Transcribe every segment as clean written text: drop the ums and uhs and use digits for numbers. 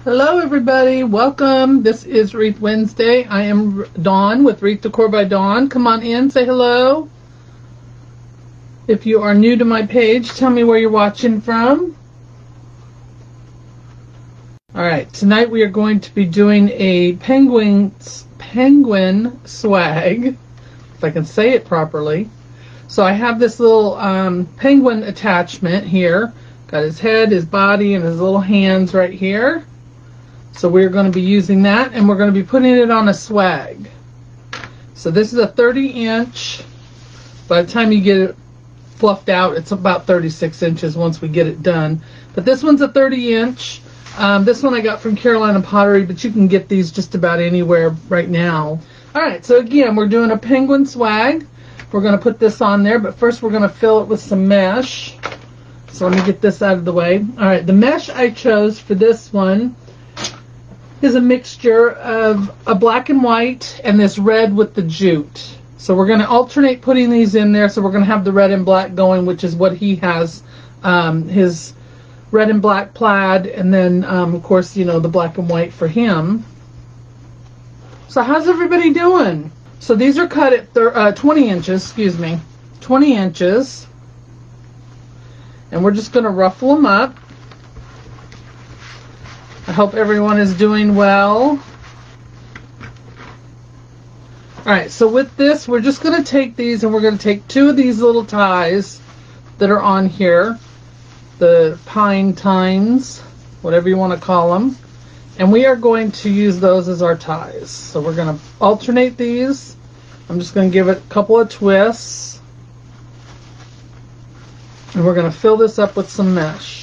Hello everybody, welcome. This is Wreath Wednesday. I am Dawn with Wreath Decor by Dawn. Come on in, say hello. If you are new to my page, tell me where you're watching from. Alright, tonight we are going to be doing a penguin swag, if I can say it properly. So I have this little penguin attachment here. Got his head, his body, and his little hands right here. So we're going to be using that, and we're going to be putting it on a swag. So this is a 30-inch. By the time you get it fluffed out, it's about 36 inches once we get it done. But this one's a 30-inch. This one I got from Carolina Pottery, but you can get these just about anywhere right now. Alright, so again, we're doing a penguin swag. We're going to put this on there, but first we're going to fill it with some mesh. So let me get this out of the way. Alright, the mesh I chose for this one is a mixture of a black and white and this red with the jute. So we're going to alternate putting these in there. So we're going to have the red and black going, which is what he has, his red and black plaid, and then of course, you know, the black and white for him. So how's everybody doing? So these are cut at 20 inches, excuse me, 20 inches. And we're just going to ruffle them up. I hope everyone is doing well. Alright, so with this, we're just going to take these and we're going to take two of these little ties that are on here. The pine tines, whatever you want to call them. And we are going to use those as our ties. So we're going to alternate these. I'm just going to give it a couple of twists. And we're going to fill this up with some mesh.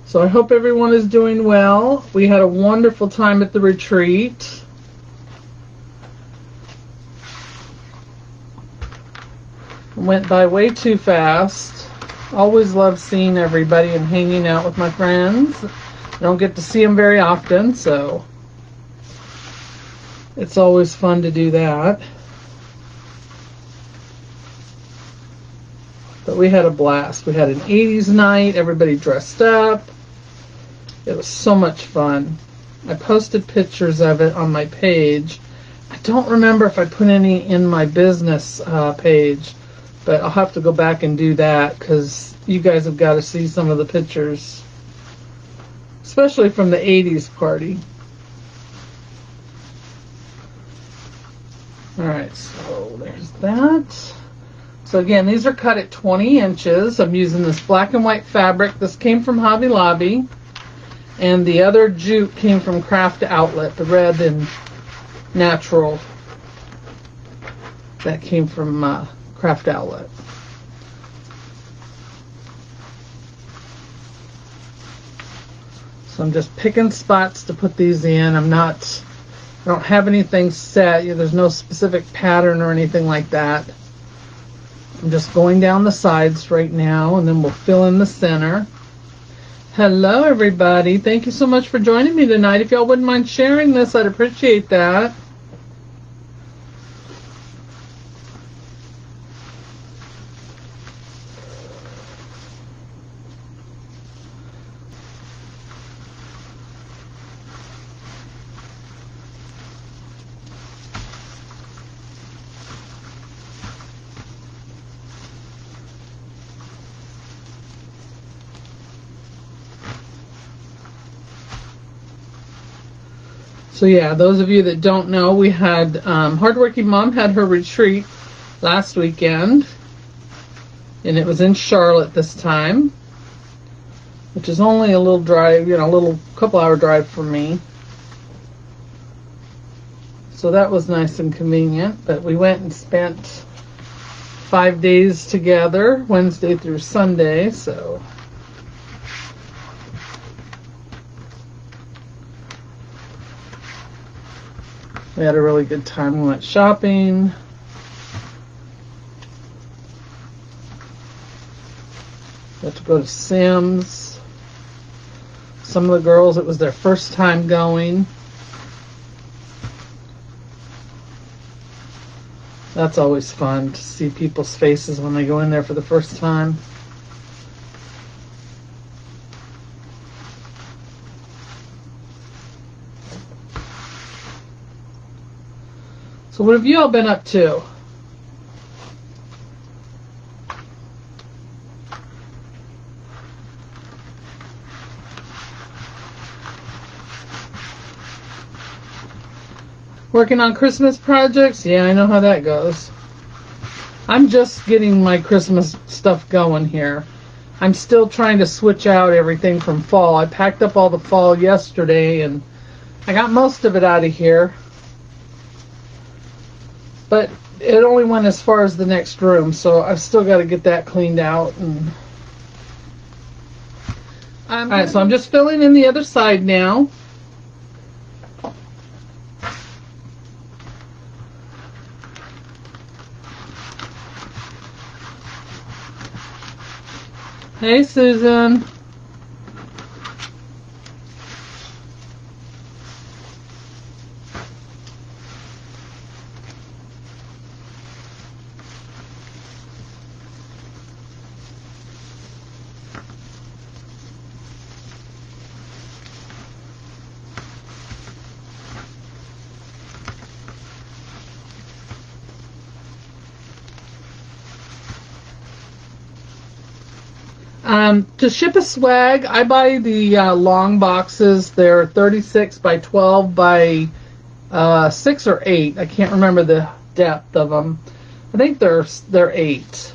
So I hope everyone is doing well. We had a wonderful time at the retreat. It went by way too fast. Always love seeing everybody and hanging out with my friends. I don't get to see them very often, so it's always fun to do that. But we had a blast. We had an 80s night. Everybody dressed up. It was so much fun. I posted pictures of it on my page. I don't remember if I put any in my business page, but I'll have to go back and do that because you guys have got to see some of the pictures, especially from the 80s party. Alright, so there's that. So again, these are cut at 20 inches. I'm using this black and white fabric. This came from Hobby Lobby. And the other jute came from Craft Outlet, the red and natural. That came from Craft Outlet. So I'm just picking spots to put these in. I don't have anything set. There's no specific pattern or anything like that. I'm just going down the sides right now, and then we'll fill in the center. Hello everybody. Thank you so much for joining me tonight. If y'all wouldn't mind sharing this, I'd appreciate that. So yeah, those of you that don't know, we had Hardworking Mom had her retreat last weekend, and it was in Charlotte this time, which is only a little drive, a little couple-hour drive for me. So that was nice and convenient. But we went and spent 5 days together, Wednesday through Sunday. So we had a really good time. We went shopping. Got to go to Sims. Some of the girls, it was their first time going. That's always fun to see people's faces when they go in there for the first time. So what have you all been up to? Working on Christmas projects? Yeah, I know how that goes. I'm just getting my Christmas stuff going here. I'm still trying to switch out everything from fall. I packed up all the fall yesterday and I got most of it out of here. But it only went as far as the next room, so I've still got to get that cleaned out. And alright, so I'm just filling in the other side now. Hey, Susan. To ship a swag, I buy the long boxes. They're 36 by 12 by 6 or 8. I can't remember the depth of them. I think they're 8.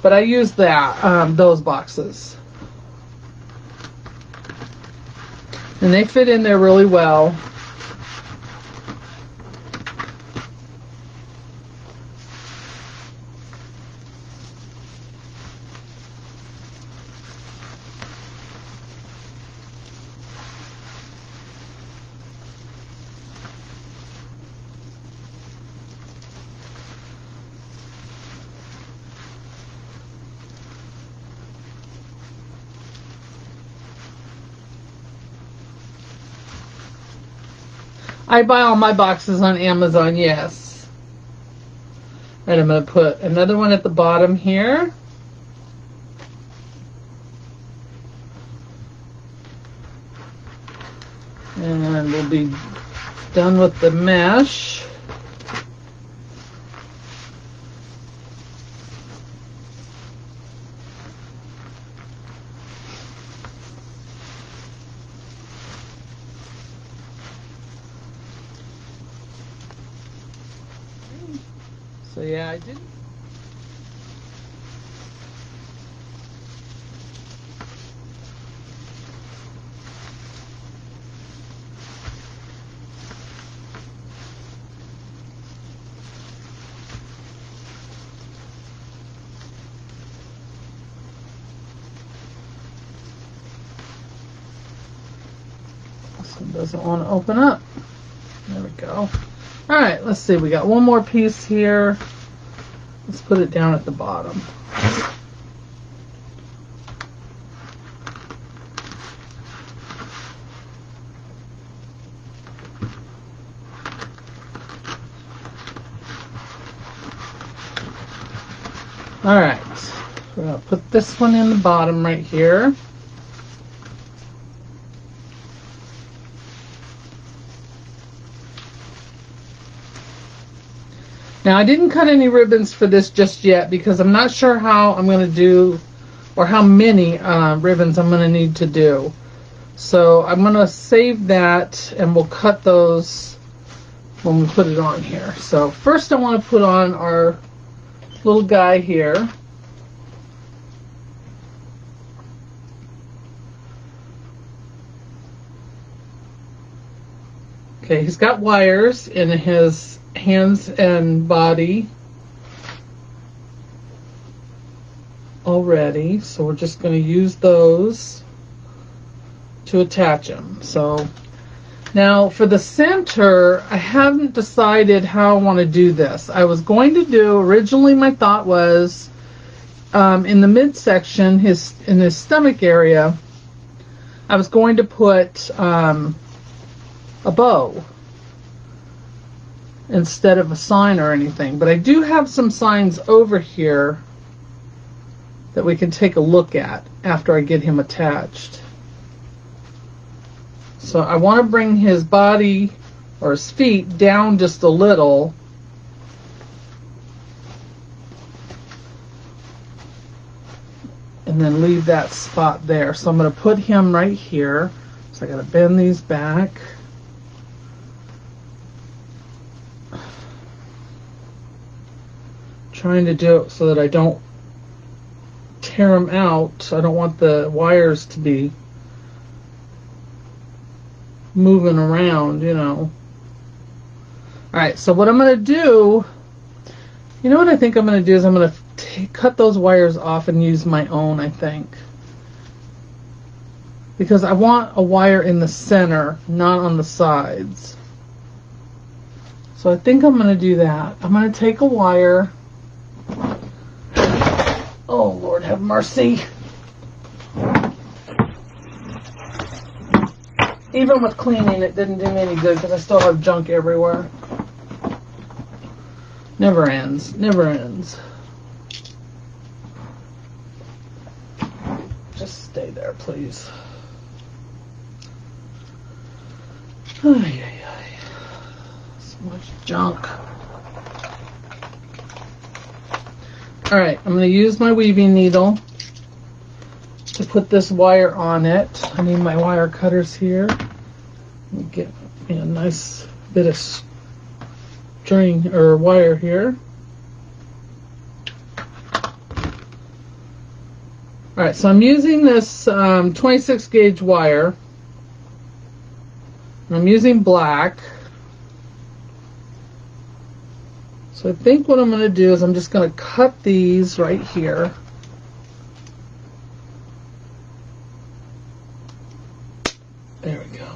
But I use those boxes. And they fit in there really well. I buy all my boxes on Amazon, yes. And I'm going to put another one at the bottom here. And we'll be done with the mesh. So yeah, I did. This one doesn't want to open up. There we go. All right, let's see. We got one more piece here. Let's put it down at the bottom. All right, we're going to put this one in the bottom right here. Now, I didn't cut any ribbons for this just yet because I'm not sure how I'm going to do or how many ribbons I'm going to need to do. So I'm going to save that and we'll cut those when we put it on here. So first I want to put on our little guy here. Okay, he's got wires in his hands and body already, so we're just going to use those to attach him. So now for the center, I haven't decided how I want to do this. I was going to do, originally my thought was in the midsection, in his stomach area, I was going to put a bow instead of a sign or anything, but I do have some signs over here that we can take a look at after I get him attached. So I want to bring his body or his feet down just a little. And then leave that spot there. So I'm going to put him right here. So I got to bend these back. Trying to do it so that I don't tear them out. I don't want the wires to be moving around, you know. Alright, so what I'm going to do, you know what I think I'm going to do is I'm going to cut those wires off and use my own, I think. Because I want a wire in the center, not on the sides. So I think I'm going to do that. I'm going to take a wire. Oh, Lord have mercy. Even with cleaning, it didn't do me any good because I still have junk everywhere. Never ends. Never ends. Just stay there, please. Ay, ay, ay. So much junk. Alright, I'm going to use my weaving needle to put this wire on it. I need my wire cutters here. Get me a nice bit of string or wire here. Alright, so I'm using this 26 gauge wire. I'm using black. So I think what I'm going to do is I'm just going to cut these right here. There we go.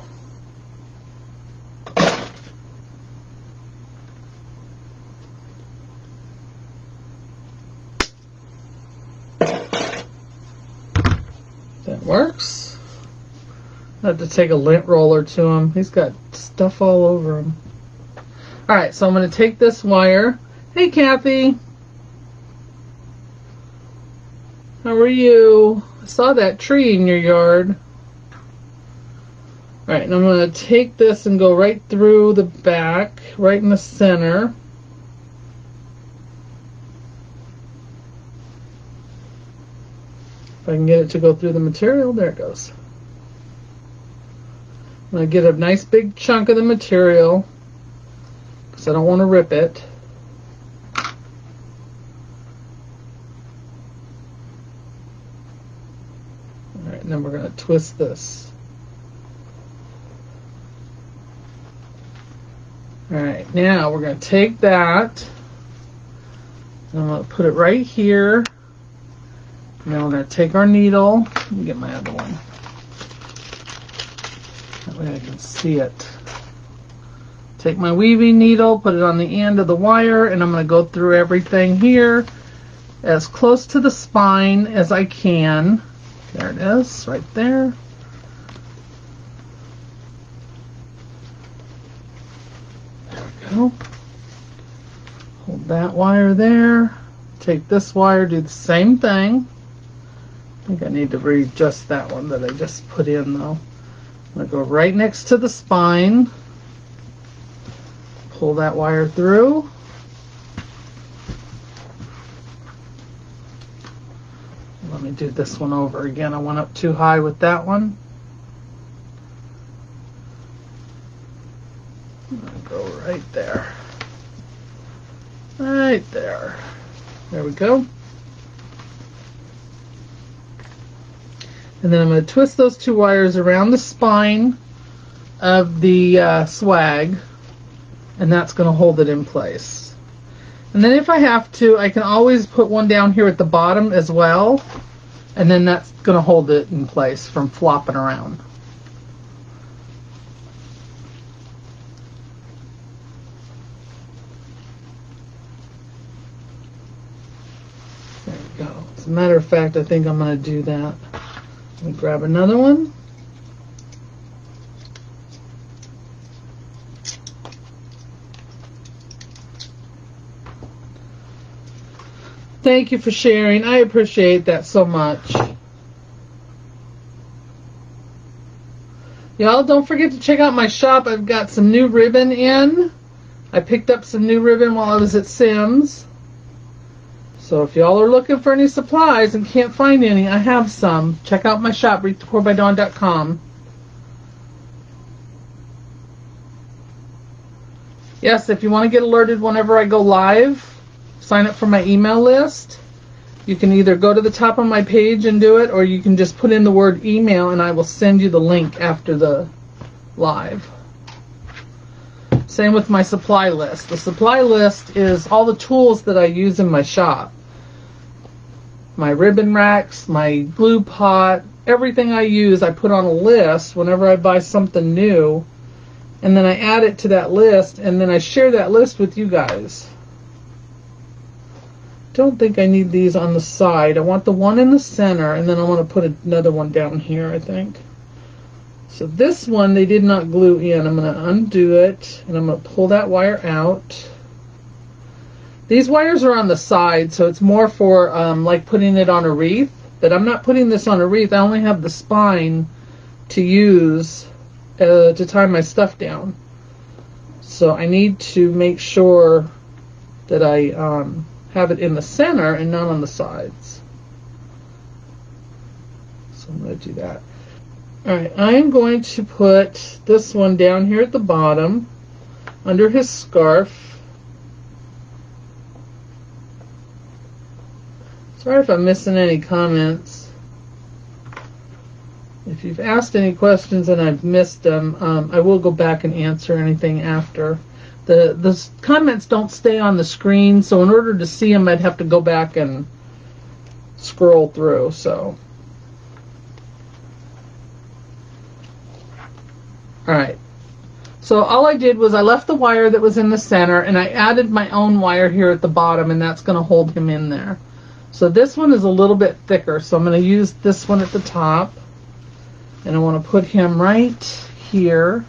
That works. I have to take a lint roller to him. He's got stuff all over him. Alright, so I'm going to take this wire. Hey, Kathy. How are you? I saw that tree in your yard. Alright, and I'm going to take this and go right through the back, right in the center. If I can get it to go through the material, there it goes. I'm going to get a nice big chunk of the material because I don't want to rip it. Alright, and then we're going to twist this. Alright, now we're going to take that and I'm going to put it right here. And then we're going to take our needle. Let me get my other one. That way I can see it. Take my weaving needle, put it on the end of the wire, and I'm going to go through everything here as close to the spine as I can. There it is, right there. There we go. Hold that wire there. Take this wire, do the same thing. I think I need to readjust that one that I just put in though. I'm going to go right next to the spine. Pull that wire through. Let me do this one over again. I went up too high with that one. Go right there. Right there. There we go. And then I'm going to twist those two wires around the spine of the swag, and that's going to hold it in place. And then if I have to, I can always put one down here at the bottom as well, and then that's going to hold it in place from flopping around. There we go. As a matter of fact, I think I'm going to do that. Let me grab another one. Thank you for sharing. I appreciate that so much. Y'all don't forget to check out my shop. I've got some new ribbon in. I picked up some new ribbon while I was at Sim's. So if y'all are looking for any supplies and can't find any, I have some. Check out my shop, wreathdecorbydawn.com. Yes, if you want to get alerted whenever I go live, sign up for my email list. You can either go to the top of my page and do it, or you can just put in the word email and I will send you the link after the live. Same with my supply list. The supply list is all the tools that I use in my shop. My ribbon racks, my glue pot, everything I use I put on a list whenever I buy something new, and then I add it to that list, and then I share that list with you guys. Don't think I need these on the side. I want the one in the center, and then I want to put another one down here, I think. So this one they did not glue in. I'm going to undo it, and I'm going to pull that wire out. These wires are on the side, so it's more for like putting it on a wreath, but I'm not putting this on a wreath. I only have the spine to use to tie my stuff down. So I need to make sure that I have it in the center and not on the sides. So I'm going to do that. Alright, I'm going to put this one down here at the bottom under his scarf. Sorry if I'm missing any comments. If you've asked any questions and I've missed them, I will go back and answer anything after. The comments don't stay on the screen, so in order to see them, I'd have to go back and scroll through. So, all right. So all I did was I left the wire that was in the center, and I added my own wire here at the bottom, and that's going to hold him in there. So this one is a little bit thicker, so I'm going to use this one at the top, and I want to put him right here.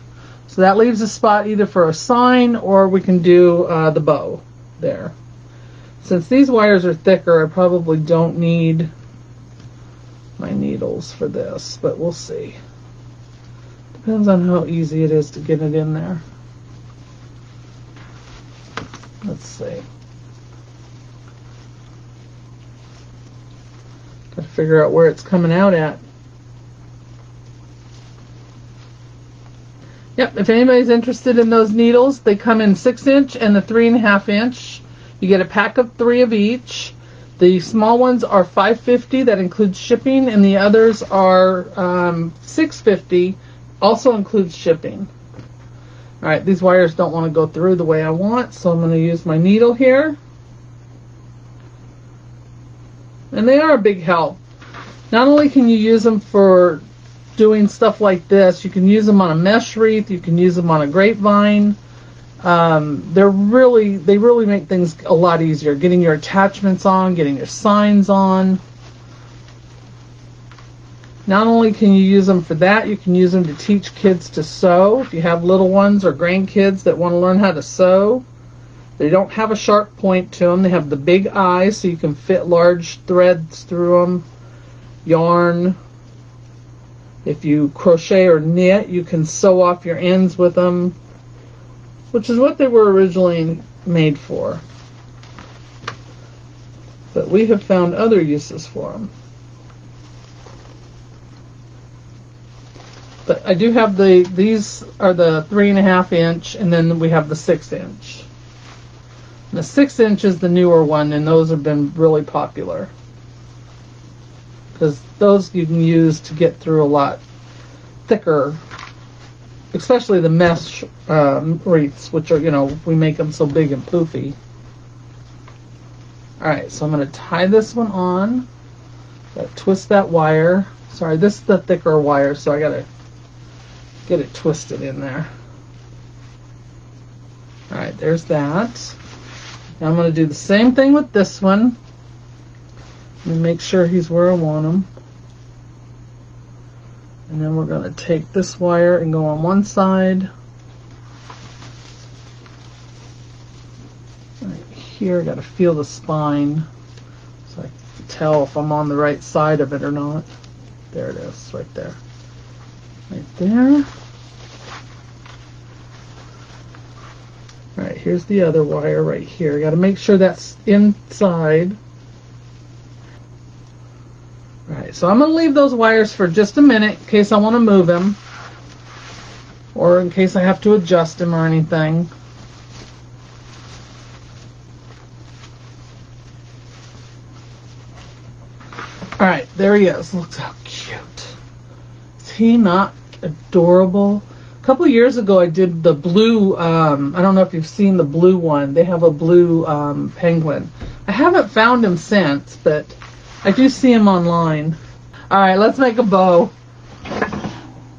So that leaves a spot either for a sign, or we can do the bow there. Since these wires are thicker, I probably don't need my needles for this, but we'll see. Depends on how easy it is to get it in there. Let's see. Got to figure out where it's coming out at. Yep, if anybody's interested in those needles, they come in 6-inch and the 3.5 inch. You get a pack of 3 of each. The small ones are $5.50, that includes shipping, and the others are $6.50, also includes shipping. Alright, these wires don't want to go through the way I want, so I'm going to use my needle here. And they are a big help. Not only can you use them for doing stuff like this, you can use them on a mesh wreath, you can use them on a grapevine. They really make things a lot easier. Getting your attachments on, getting your signs on. Not only can you use them for that, you can use them to teach kids to sew. If you have little ones or grandkids that want to learn how to sew, they don't have a sharp point to them. They have the big eyes, so you can fit large threads through them. Yarn. If you crochet or knit, you can sew off your ends with them, which is what they were originally made for. But we have found other uses for them. But I do have these are the 3.5 inch, and then we have the 6-inch. The 6-inch is the newer one, and those have been really popular, because those you can use to get through a lot thicker, especially the mesh wreaths, which are, you know, we make them so big and poofy. Alright, so I'm going to tie this one on. Gotta twist that wire. Sorry, this is the thicker wire, so I gotta get it twisted in there. Alright, there's that. Now I'm going to do the same thing with this one. And make sure he's where I want him. And then we're going to take this wire and go on one side. Right here, I got to feel the spine so I can tell if I'm on the right side of it or not. There it is, right there. Right there. All right, here's the other wire right here. Got to make sure that's inside. All right, so I'm going to leave those wires for just a minute in case I want to move them or in case I have to adjust them or anything. All right, there he is. Look how cute. Is he not adorable? A couple years ago I did the blue, I don't know if you've seen the blue one. They have a blue penguin. I haven't found him since, but I do see him online. All right, let's make a bow.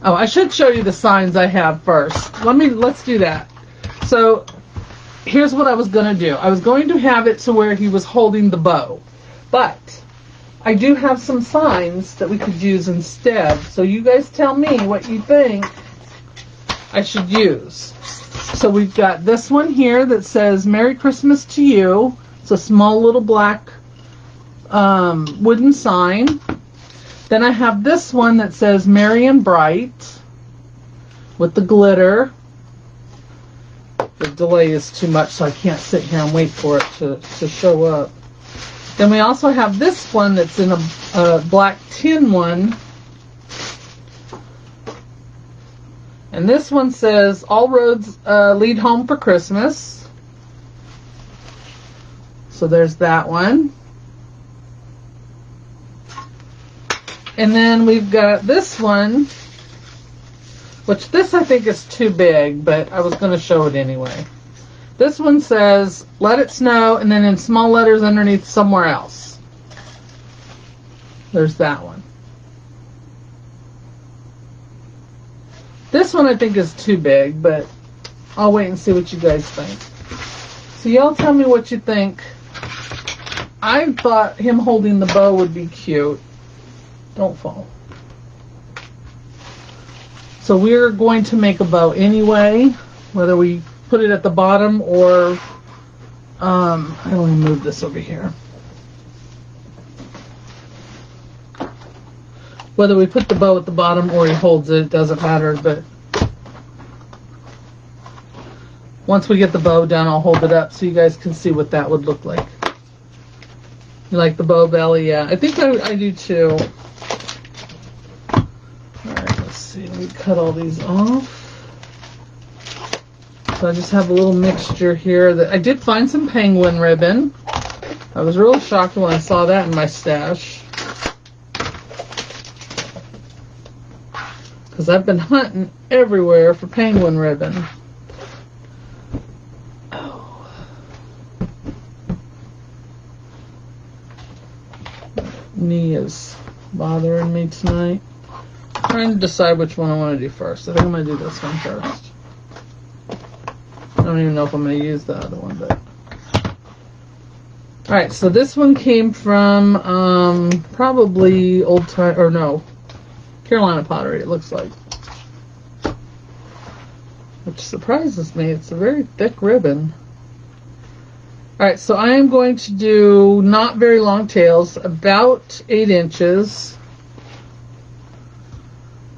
Oh, I should show you the signs I have first. Let's do that. So here's what I was going to do. I was going to have it to where he was holding the bow, but I do have some signs that we could use instead. So you guys tell me what you think I should use. So we've got this one here that says Merry Christmas to you. It's a small little black wooden sign. Then I have this one that says Merry and Bright with the glitter. The delay is too much, so I can't sit here and wait for it to show up. Then we also have this one that's in a black tin one. And this one says, all roads lead home for Christmas. So there's that one. And then we've got this one, which this I think is too big, but I was going to show it anyway. This one says, let it snow, and then in small letters underneath, somewhere else. There's that one. This one I think is too big, but I'll wait and see what you guys think. So y'all tell me what you think. I thought him holding the bow would be cute. Don't fall. So we're going to make a bow anyway, whether we put it at the bottom or how do we move this over here? Whether we put the bow at the bottom or he holds it, it doesn't matter, but once we get the bow done, I'll hold it up so you guys can see what that would look like. You like the bow belly? Yeah, I think I do too. Alright, let's see. Let me cut all these off. So I just have a little mixture here. That I did find some penguin ribbon. I was really shocked when I saw that in my stash, because I've been hunting everywhere for penguin ribbon. Oh. Knee is bothering me tonight. I'm trying to decide which one I want to do first. I think I'm going to do this one first. I don't even know if I'm going to use the other one, but... Alright, so this one came from, probably Old Time, or no, Carolina Pottery, it looks like. Which surprises me. It's a very thick ribbon. Alright, so I am going to do not very long tails, about 8 inches.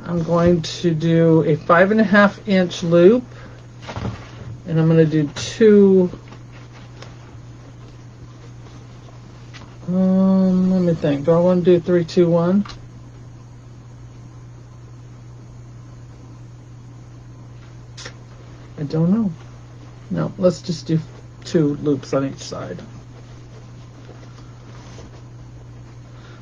I'm going to do a 5.5 inch loop. And I'm going to do 2... let me think. Do I want to do 3, 2, 1? I don't know. No, let's just do 2 loops on each side.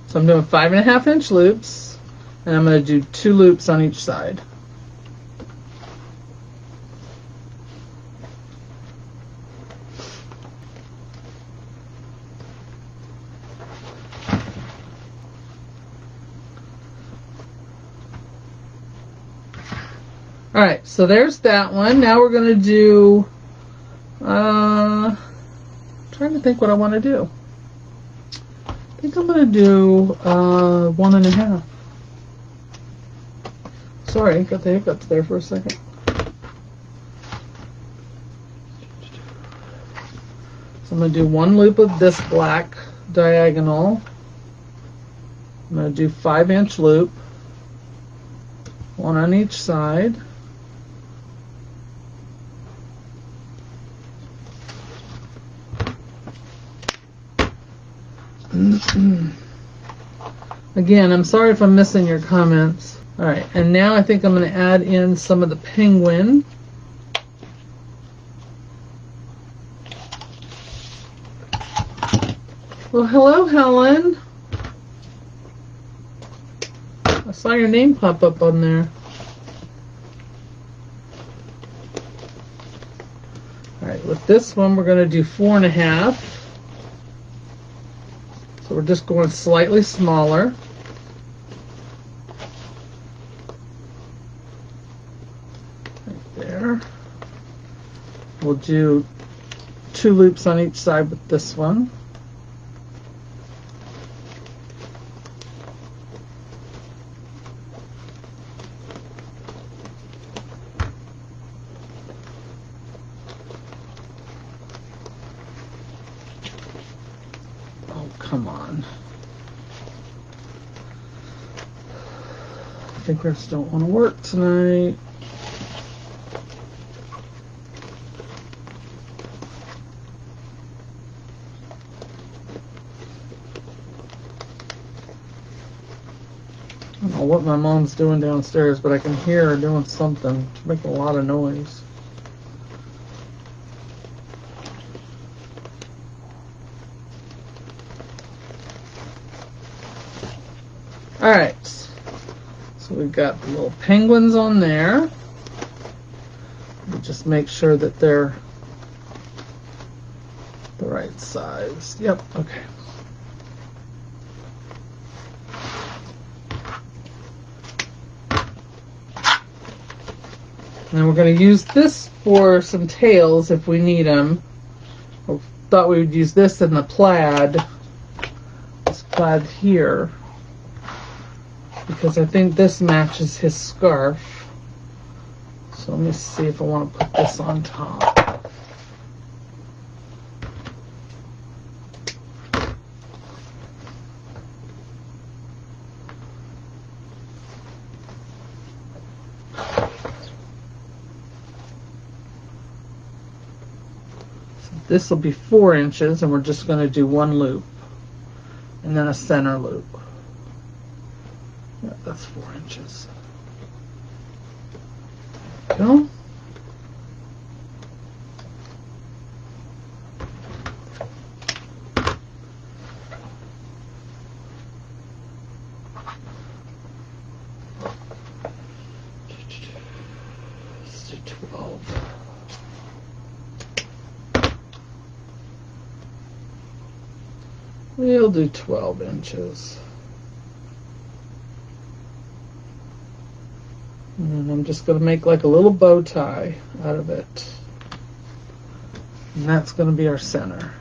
So I'm doing 5.5 inch loops, and I'm going to do 2 loops on each side. Alright, so there's that one. Now we're going to do, trying to think what I want to do. I think I'm going to do 1.5. Sorry, got the hiccups there for a second. So I'm going to do 1 loop of this black diagonal. I'm going to do 5 inch loop. one on each side. Again, I'm sorry if I'm missing your comments. Alright, and now I think I'm going to add in some of the penguin. Well, hello, Helen. I saw your name pop up on there. Alright, with this one we're going to do 4.5. So we're just going slightly smaller. Right there. We'll do 2 loops on each side with this one. Come on. Fingers don't want to work tonight. I don't know what my mom's doing downstairs, but I can hear her doing something. She's making a lot of noise. Alright, so we've got the little penguins on there. We'll just make sure that they're the right size. Yep, okay. And then we're going to use this for some tails if we need them. I thought we would use this in the plaid. This plaid here. Because I think this matches his scarf. So let me see if I want to put this on top. So this will be 4 inches, and we're just going to do 1 loop. And then a center loop. Yeah, that's 4 inches. There we go. Let's do 12. We'll do 12 inches. And I'm just going to make like a little bow tie out of it. And that's going to be our center.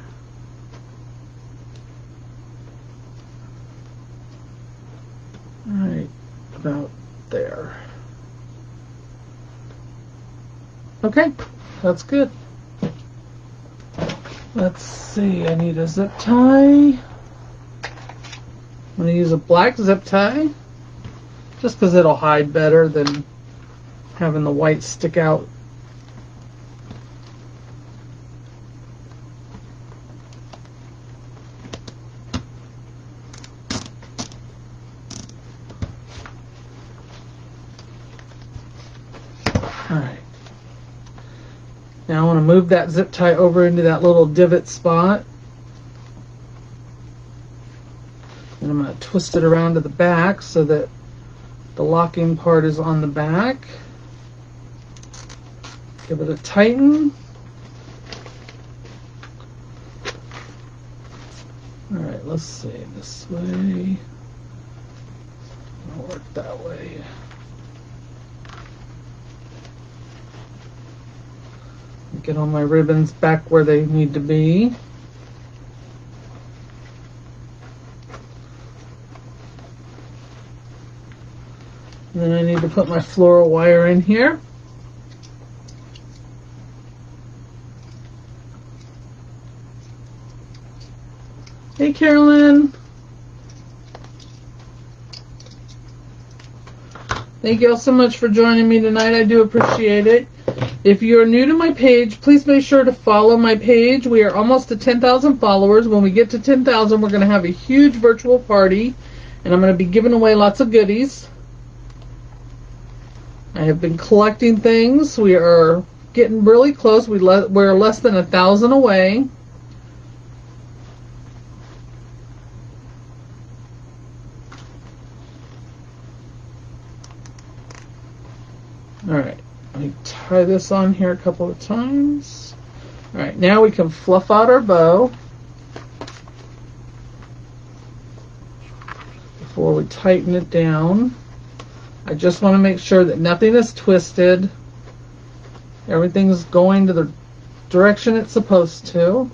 Right about there. Okay, that's good. Let's see, I need a zip tie. I'm going to use a black zip tie. Just because it'll hide better than having the white stick out. Alright. Now I want to move that zip tie over into that little divot spot. And I'm going to twist it around to the back so that the locking part is on the back. Give it a tighten. Alright, let's see. This way. I'll work that way. Get all my ribbons back where they need to be. And then I need to put my floral wire in here. Hey, Carolyn. Thank you all so much for joining me tonight. I do appreciate it. If you're new to my page, please make sure to follow my page. We are almost at 10,000 followers. When we get to 10,000, we're going to have a huge virtual party, and I'm going to be giving away lots of goodies. I have been collecting things. We are getting really close. We're less than 1,000 away. Alright, let me tie this on here a couple of times. Alright, now we can fluff out our bow before we tighten it down. I just want to make sure that nothing is twisted. Everything's going to the direction it's supposed to.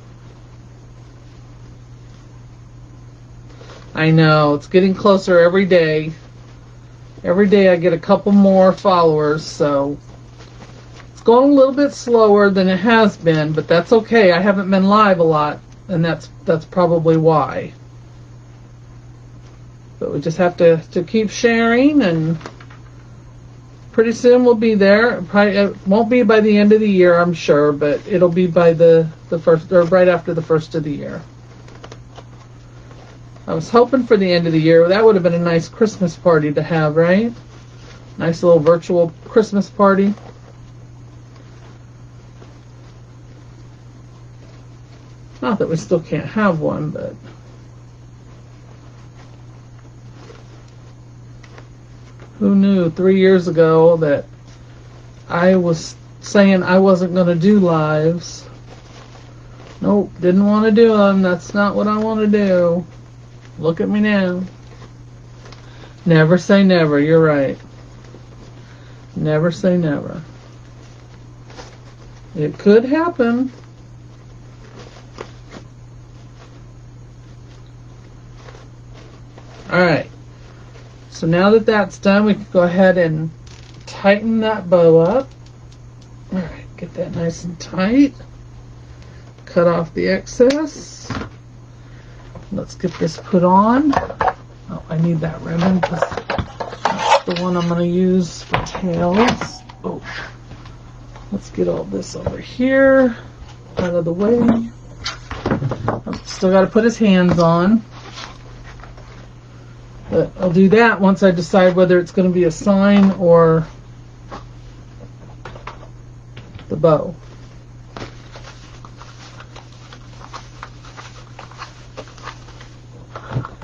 I know, it's getting closer every day. Every day I get a couple more followers, so it's going a little bit slower than it has been, but that's okay. I haven't been live a lot, and that's probably why. But we just have to keep sharing, and pretty soon we'll be there. Probably, it won't be by the end of the year, I'm sure, but it'll be by the first, or right after the first of the year. I was hoping for the end of the year. That would have been a nice Christmas party to have, right? Nice little virtual Christmas party. Not that we still can't have one, but who knew 3 years ago that I was saying I wasn't going to do lives. Nope, didn't want to do them. That's not what I want to do. Look at me now. Never say never. You're right. Never say never. It could happen. Alright. So now that that's done, we can go ahead and tighten that bow up. Alright, get that nice and tight. Cut off the excess. Let's get this put on. Oh, I need that ribbon because that's the one I'm going to use for tails. Oh, let's get all this over here out of the way. I've still got to put his hands on. But I'll do that once I decide whether it's going to be a sign or the bow.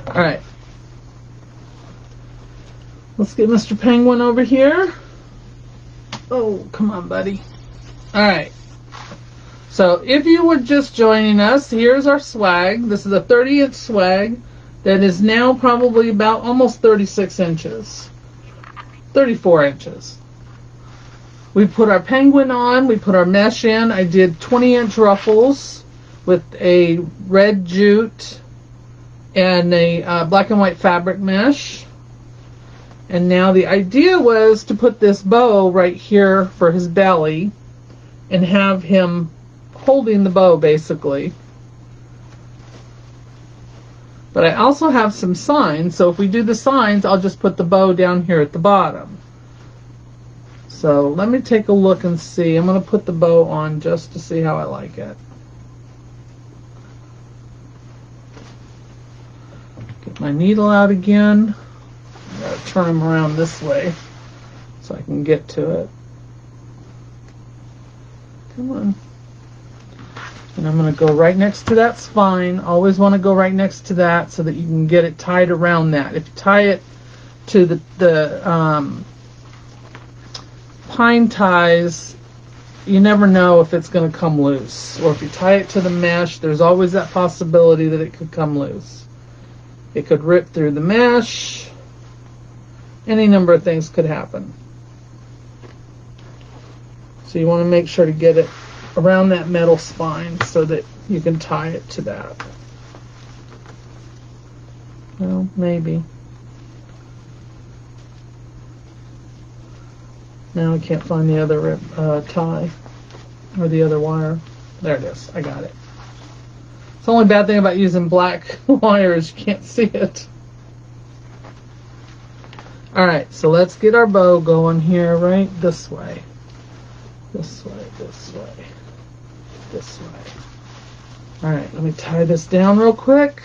Alright. Let's get Mr. Penguin over here. Oh, come on, buddy. Alright. So, if you were just joining us, here's our swag. This is a 30-inch swag that is now probably about almost 36 inches. 34 inches. We put our penguin on. We put our mesh in. I did 20-inch ruffles with a red jute and a black and white fabric mesh. And now the idea was to put this bow right here for his belly and have him holding the bow basically. But I also have some signs, so if we do the signs, I'll just put the bow down here at the bottom. So let me take a look and see. I'm going to put the bow on just to see how I like it. Get my needle out again. I gotta turn them around this way so I can get to it. Come on. And I'm going to go right next to that spine. Always want to go right next to that so that you can get it tied around that. If you tie it to the pine ties, you never know if it's going to come loose. Or if you tie it to the mesh, there's always that possibility that it could come loose. It could rip through the mesh. Any number of things could happen. So you want to make sure to get it around that metal spine so that you can tie it to that. Well, maybe. Now I can't find the other tie or the other wire. There it is. I got it. It's the only bad thing about using black wire is you can't see it. Alright, so let's get our bow going here, right this way. This way, this way, this way. Alright, let me tie this down real quick.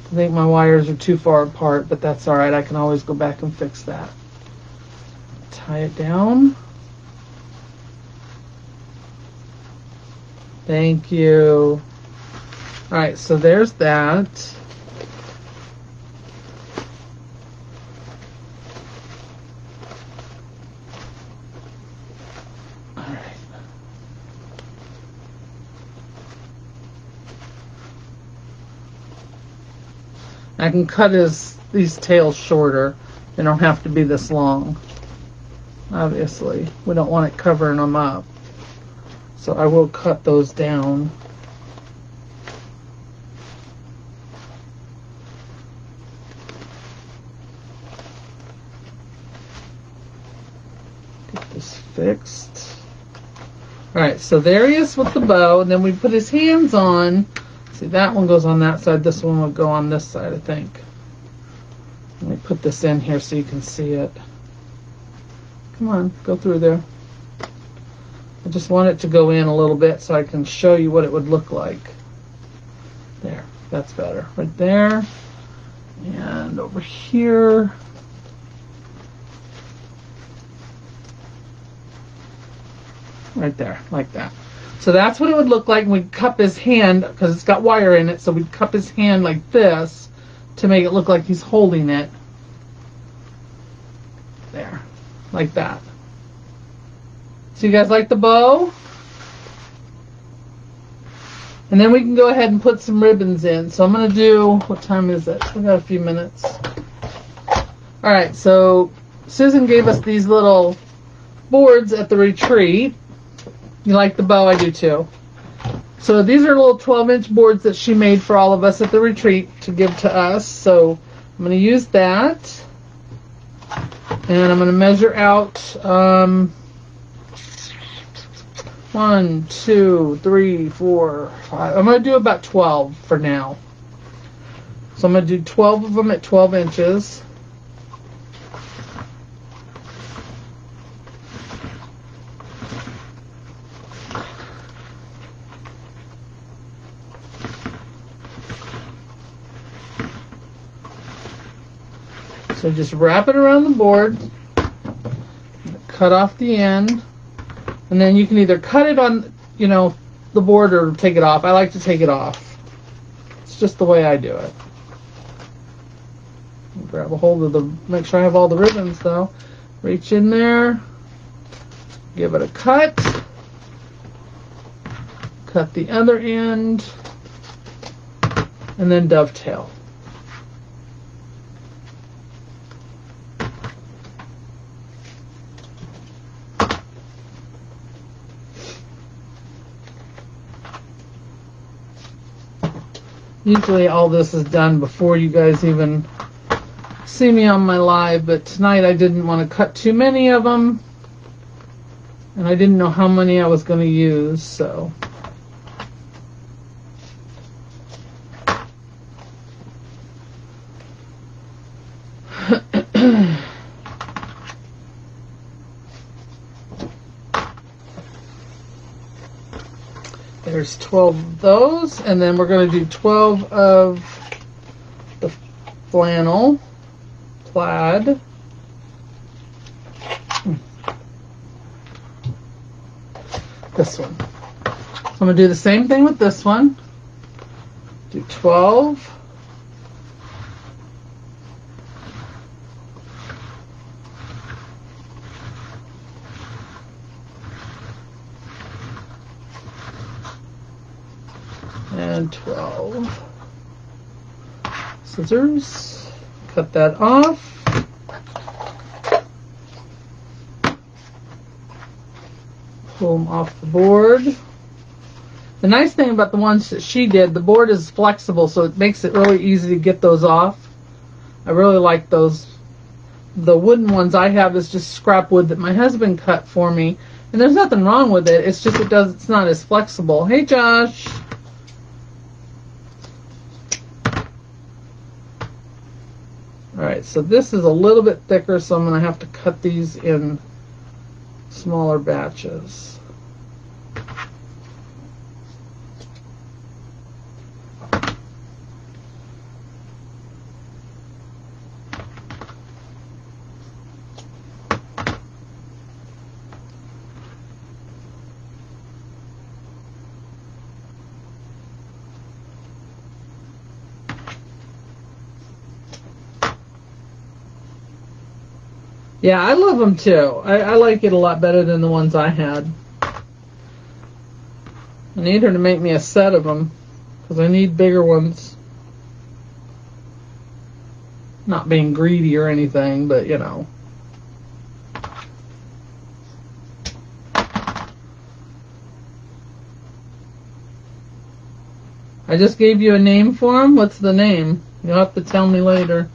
I think my wires are too far apart, but that's alright. I can always go back and fix that. Tie it down. Thank you. Alright, so there's that. I can cut these tails shorter. They don't have to be this long. Obviously, we don't want it covering them up. So I will cut those down. Get this fixed. Alright, so there he is with the bow, and then we put his hands on. See, that one goes on that side, this one will go on this side, I think. Let me put this in here so you can see it. Come on, go through there. I just want it to go in a little bit so I can show you what it would look like. There, that's better. Right there. And over here. Right there, like that. So that's what it would look like when we cup his hand, because it's got wire in it, so we'd cup his hand like this to make it look like he's holding it. There, like that. So you guys like the bow? And then we can go ahead and put some ribbons in. So I'm going to do, what time is it? We got a few minutes. Alright, so Susan gave us these little boards at the retreat. You like the bow? I do too. So these are little 12-inch boards that she made for all of us at the retreat to give to us. So I'm going to use that. And I'm going to measure out 1, 2, 3, 4, 5. I'm going to do about 12 for now. So I'm going to do 12 of them at 12 inches. So just wrap it around the board, cut off the end, and then you can either cut it on, you know, the board or take it off. I like to take it off. It's just the way I do it. Grab a hold of the, make sure I have all the ribbons though. Reach in there, give it a cut, cut the other end, and then dovetail. Usually all this is done before you guys even see me on my live, but tonight I didn't want to cut too many of them, and I didn't know how many I was going to use, so. There's 12 of those, and then we're going to do 12 of the flannel plaid. This one. So I'm going to do the same thing with this one. Do 12. And 12. Scissors. Cut that off. Pull them off the board. The nice thing about the ones that she did, the board is flexible, so it makes it really easy to get those off. I really like those. The wooden ones I have is just scrap wood that my husband cut for me, and there's nothing wrong with it. It's just it's not as flexible. Hey, Josh. Alright, so this is a little bit thicker, so I'm going to have to cut these in smaller batches. Yeah, I love them too. I like it a lot better than the ones I had. I need her to make me a set of them because I need bigger ones. Not being greedy or anything, but you know. I just gave you a name for them. What's the name? You'll have to tell me later.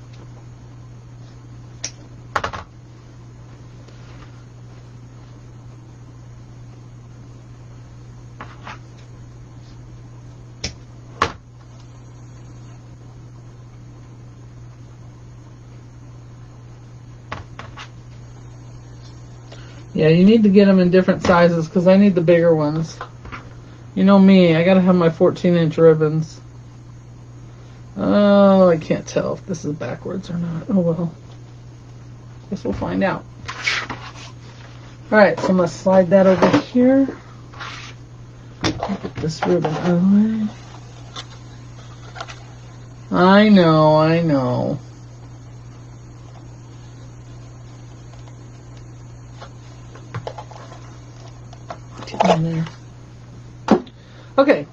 Yeah, you need to get them in different sizes because I need the bigger ones. You know me, I gotta have my 14-inch ribbons. Oh, I can't tell if this is backwards or not. Oh well. Guess we'll find out. Alright, so I'm gonna slide that over here. Get this ribbon out of the way. I know. In there. Okay,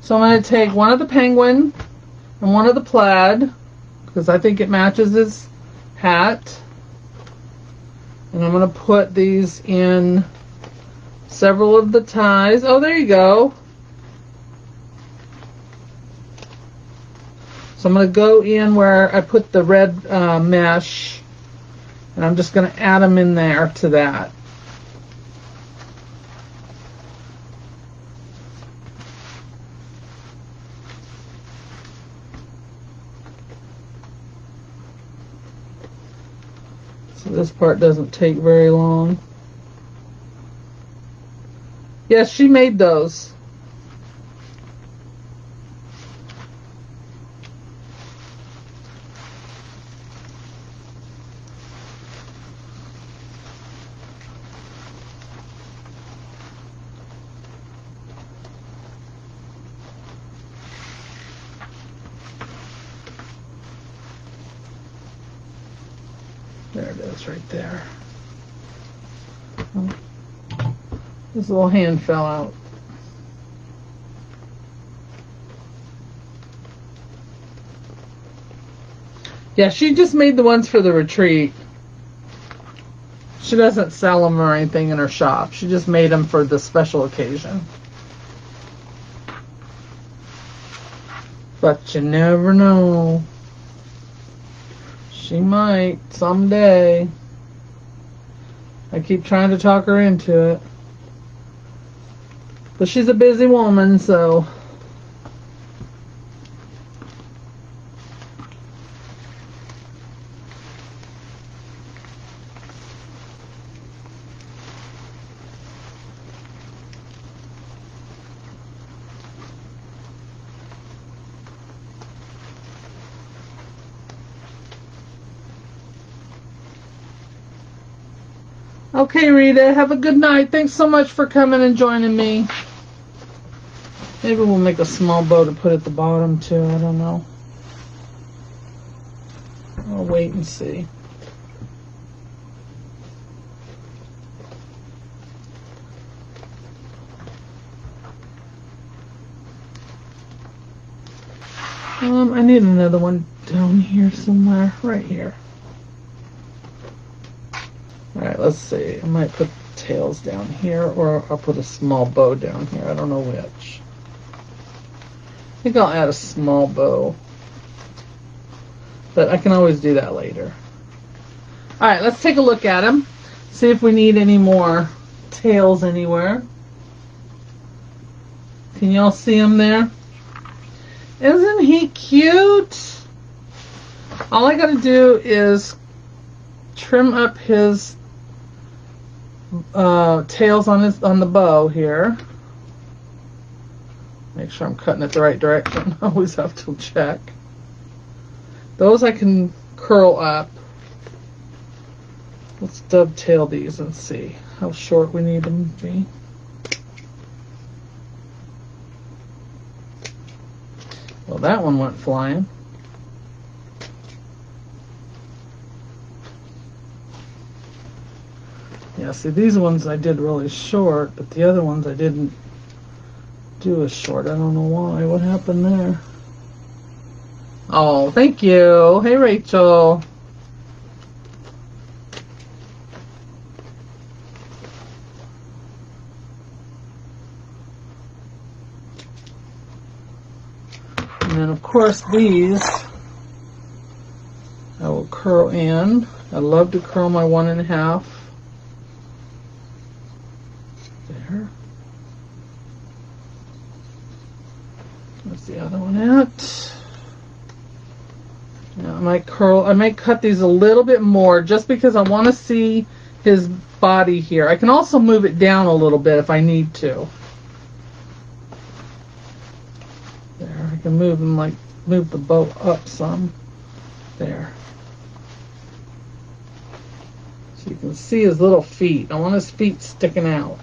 so I'm going to take one of the penguin and one of the plaid because I think it matches his hat, and I'm going to put these in several of the ties. Oh, there you go. So I'm going to go in where I put the red mesh, and I'm just going to add them in there to that. This part doesn't take very long. Yes, she made those. There it is right there. Oh, this little hand fell out. Yeah, she just made the ones for the retreat. She doesn't sell them or anything in her shop. She just made them for the special occasion. But you never know. She might someday. I keep trying to talk her into it. But she's a busy woman, so. Okay, Rita, have a good night. Thanks so much for coming and joining me. Maybe we'll make a small bow to put at the bottom too. I don't know. I'll wait and see. I need another one down here somewhere. Right here. Alright, let's see. I might put tails down here, or I'll put a small bow down here. I don't know which. I think I'll add a small bow. But I can always do that later. Alright, let's take a look at them. See if we need any more tails anywhere. Can y'all see him there? Isn't he cute? All I gotta do is trim up his tails on the bow here. Make sure I'm cutting it the right direction. I always have to check. Those I can curl up. Let's dovetail these and see how short we need them to be. Well, that one went flying. Yeah, see, these ones I did really short, but the other ones I didn't do as short. I don't know why. What happened there? Oh, thank you. Hey, Rachel. And then, of course, these I will curl in. I love to curl my 1.5. There. Where's the other one at? Now I might cut these a little bit more just because I want to see his body here. I can also move it down a little bit if I need to. There, I can move him, like move the bow up some. There. So you can see his little feet. I want his feet sticking out.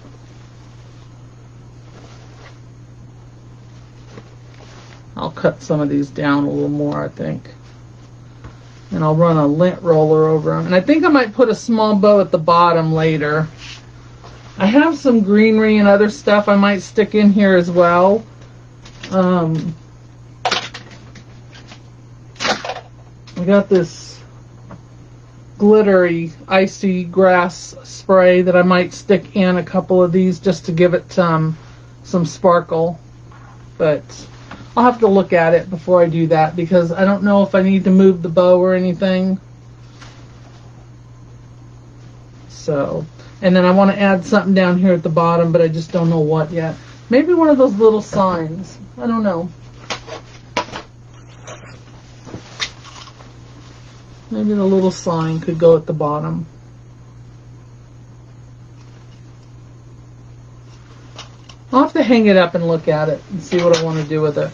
I'll cut some of these down a little more, I think. And I'll run a lint roller over them. And I think I might put a small bow at the bottom later. I have some greenery and other stuff I might stick in here as well. I got this glittery icy grass spray that I might stick in a couple of these just to give it some sparkle. But I'll have to look at it before I do that because I don't know if I need to move the bow or anything. So, and then I want to add something down here at the bottom, but I just don't know what yet. Maybe one of those little signs. I don't know. Maybe the little sign could go at the bottom. I'll have to hang it up and look at it and see what I want to do with it.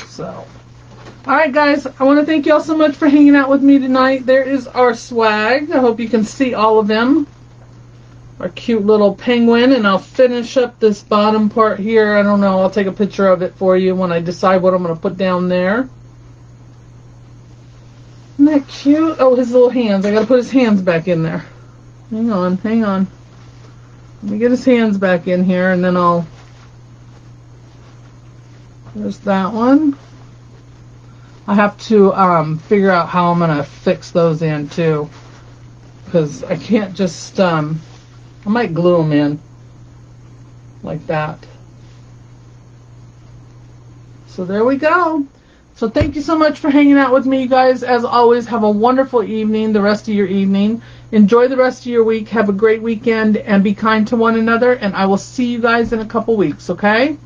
So, alright guys, I want to thank you all so much for hanging out with me tonight. There is our swag. I hope you can see all of them. Our cute little penguin, and I'll finish up this bottom part here. I don't know, I'll take a picture of it for you when I decide what I'm going to put down there. Isn't that cute? Oh, his little hands. I got to put his hands back in there. Hang on, hang on. Let me get his hands back in here, and then I'll... There's that one. I have to figure out how I'm going to fix those in, too. Because I can't just... I might glue them in. Like that. So there we go. So thank you so much for hanging out with me, you guys. As always, have a wonderful evening, the rest of your evening. Enjoy the rest of your week. Have a great weekend, and be kind to one another. And I will see you guys in a couple weeks, okay?